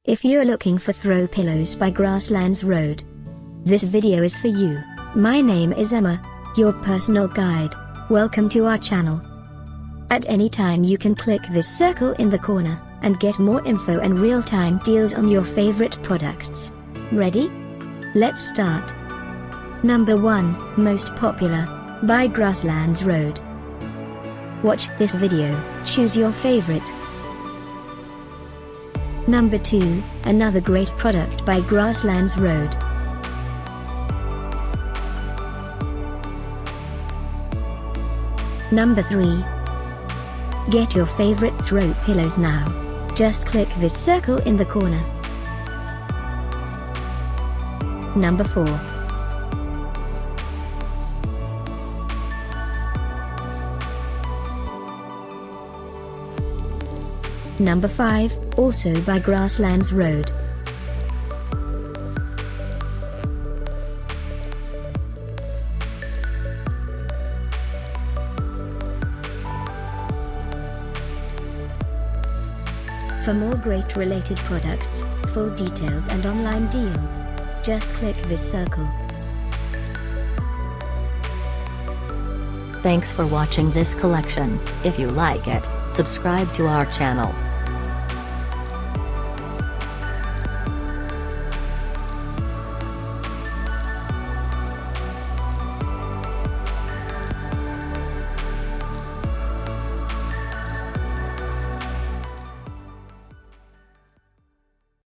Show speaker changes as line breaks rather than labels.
If you're looking for throw pillows by Grasslands Road, this video is for you. My name is Emma, your personal guide. Welcome to our channel. At any time you can click this circle in the corner, and get more info and real-time deals on your favorite products. Ready? Let's start. Number 1, Most Popular, by Grasslands Road. Watch this video, choose your favorite. Number 2, another great product by Grasslands Road. Number 3. Get your favorite throw pillows now. Just click this circle in the corner. Number 4. Number 5, also by Grasslands Road. For more great related products, full details and online deals, just click this circle.
Thanks for watching this collection. If you like it, subscribe to our channel.